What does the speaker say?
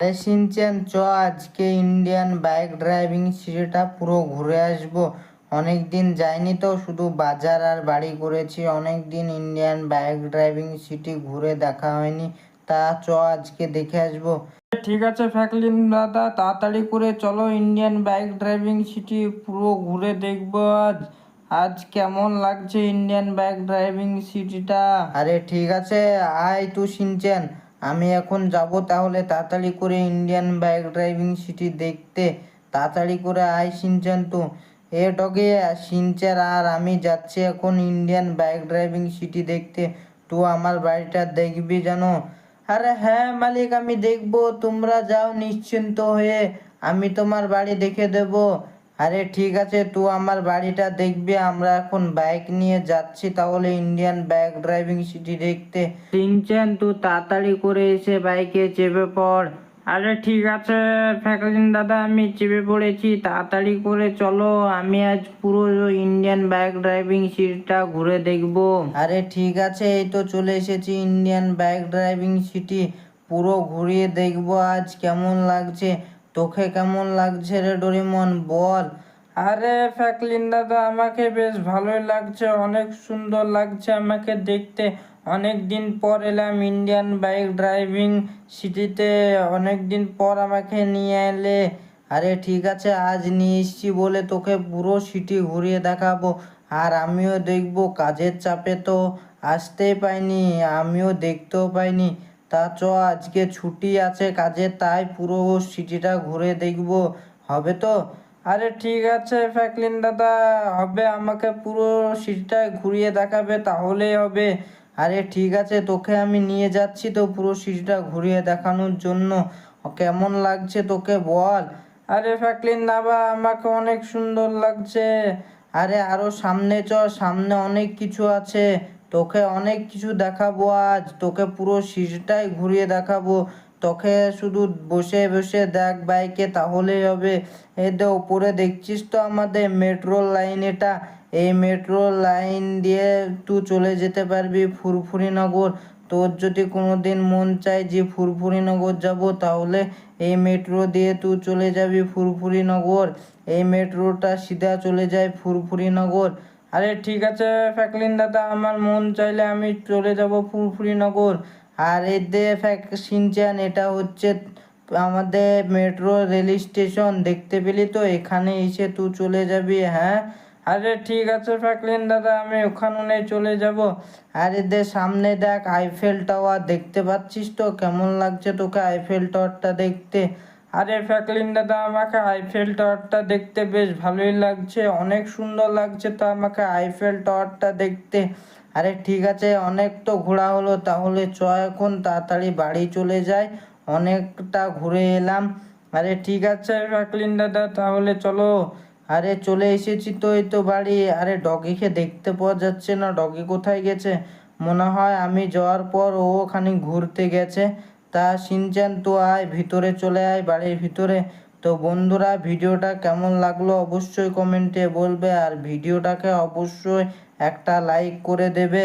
আরে শিনচ্যান আজকে Indian bike driving সিটিটা পুরো ঘুরে আসবো। অনেক দিন যাইনি তো, শুধু বাজার আর বাড়ি করেছি। অনেক দিন ইন্ডিয়ান বাইক ড্রাইভিং সিটি ঘুরে দেখা হয়নি। তা আজকে দেখে আসবো। ঠিক আছে ফ্র্যাঙ্কলিন দাদা, তাড়াতাড়ি করে চলো, ইন্ডিয়ান বাইক ড্রাইভিং সিটি পুরো ঘুরে দেখবো আজ। আজ কেমন লাগছে ইন্ডিয়ান বাইক ড্রাইভিং সিটিটা? আরে ঠিক আছে, আয় তুই শিনচ্যান। আমি এখন যাব, তাহলে তাড়াতাড়ি করে ইন্ডিয়ান বাইক ড্রাইভিং সিটি দেখতে। তাড়াতাড়ি করে আয় শিনচ্যান তো। এ ডগে, শিনচ্যান আর আমি যাচ্ছি এখন ইন্ডিয়ান বাইক ড্রাইভিং সিটি দেখতে। তুই আমার বাড়িটা দেখবি জানো? আরে হ্যাঁ মালিক, আমি দেখবো, তোমরা যাও নিশ্চিন্ত হয়ে, আমি তোমার বাড়ি দেখে দেব। আরে ঠিক আছে, তুই আমার বাড়িটা দেখবি। আমরা এখন বাইক নিয়ে যাচ্ছি তাহলে ইন্ডিয়ান বাইক ড্রাইভিং সিটি দেখতে। শিনচ্যান, তুই তাড়াতাড়ি করে এসে বাইকে চেপে পড়। আরে ঠিক আছে ফ্র্যাঙ্কলিন দাদা, আমি চেপে পড়েছি, তাড়াতাড়ি করে চলো, আমি আজ পুরো ইন্ডিয়ান বাইক ড্রাইভিং সিটিটা ঘুরে দেখবো। আরে ঠিক আছে, এই তো চলে এসেছি ইন্ডিয়ান বাইক ড্রাইভিং সিটি। পুরো ঘুরিয়ে দেখবো আজ কেমন লাগছে। তোকে কেমন লাগছে রে ডোরেমন, বল। আরে ফ্র্যাঙ্কলিন দাদা, আমাকে বেশ ভালোই লাগছে, অনেক সুন্দর লাগছে আমাকে দেখতে। অনেক দিন পর এলাম ইন্ডিয়ান বাইক ড্রাইভিং সিটিতে, অনেক দিন পর আমাকে নিয়ে এলে। আরে ঠিক আছে, আজ নিয়ে এসছি বলে তোকে পুরো সিটি ঘুরিয়ে দেখাবো। আর আমিও দেখবো, কাজের চাপে তো আসতেই পাইনি, আমিও দেখতেও পাইনি। তা আজকে ছুটি আছে কাজে, তাই পুরো সিটিটা ঘুরে দেখবো। হবে তো? আরে ঠিক আছে ফ্র্যাঙ্কলিন দাদা, হবে, আমাকে পুরো সিটিটা ঘুরিয়ে দেখাবে তাহলেই হবে। আরে ঠিক আছে, তোকে আমি নিয়ে যাচ্ছি তো পুরো সিটিটা ঘুরিয়ে দেখানোর জন্য। কেমন লাগছে তোকে বল। আরে ফ্র্যাঙ্কলিন দাদা, আমাকে অনেক সুন্দর লাগছে। আরে আরো সামনে সামনে অনেক কিছু আছে। তোকে অনেক কিছু দেখাবো আজ, তোকে পুরো সিটিটাই ঘুরিয়ে দেখাবো। তোকে শুধু বসে বসে দেখ বাইকে, তাহলেই হবে। এই দে উপরে দেখছিস তো আমাদের মেট্রো লাইন, এটা এই মেট্রো লাইন দিয়ে তুই চলে যেতে পারবি ফুরফুরিনগর। তোর যদি কোনো দিন মন চায় যে ফুরফুরিনগর যাব, তাহলে এই মেট্রো দিয়ে তুই চলে যাবি ফুরফুরিনগর। এই মেট্রোটা সিধা চলে যায় ফুরফুরিনগর। আরে ঠিক আছে ফ্র্যাঙ্কলিন দাদা, আমার মন চাইলে আমি চলে যাব ফুরফুরিনগর। আর এই দে শিনচ্যান, এটা হচ্ছে আমাদের মেট্রো রেল স্টেশন, দেখতে পেলি তো? এখানে এসে তুই চলে যাবি, হ্যাঁ। আরে ঠিক আছে ফ্র্যাঙ্কলিন দাদা, আমি ওখানে চলে যাব। আর এদের সামনে দেখ আইফেল টাওয়ার, দেখতে পাচ্ছিস তো? কেমন লাগছে তোকে আইফেল টাওয়ারটা দেখতে? আরে ফ্র্যাঙ্কলিন দাদা, আমাকে আইফেল টাওয়ারটা দেখতে বেশ ভালোই লাগছে, অনেক সুন্দর লাগছে তো আমাকে আইফেল টাওয়ারটা দেখতে। আরে ঠিক আছে, অনেক তো ঘোরা হলো, তাহলে এখন তাড়াতাড়ি বাড়ি চলে যায়। অনেকটা ঘুরে এলাম। আরে ঠিক আছে ফ্র্যাঙ্কলিন দাদা, তাহলে চলো। আরে চলে এসেছি তো, এই তো বাড়ি। আরে ডগিকে দেখতে পাওয়া যাচ্ছে না, ডগি কোথায় গেছে? মনে হয় আমি যাওয়ার পর ও ওখানে ঘুরতে গেছে। তা শিনচ্যান, তো আয় ভিতরে, চলে আয় বাড়ির ভিতরে। তো বন্ধুরা, ভিডিওটা কেমন লাগলো অবশ্যই কমেন্টে বলবে, আর ভিডিওটাকে অবশ্যই একটা লাইক করে দেবে।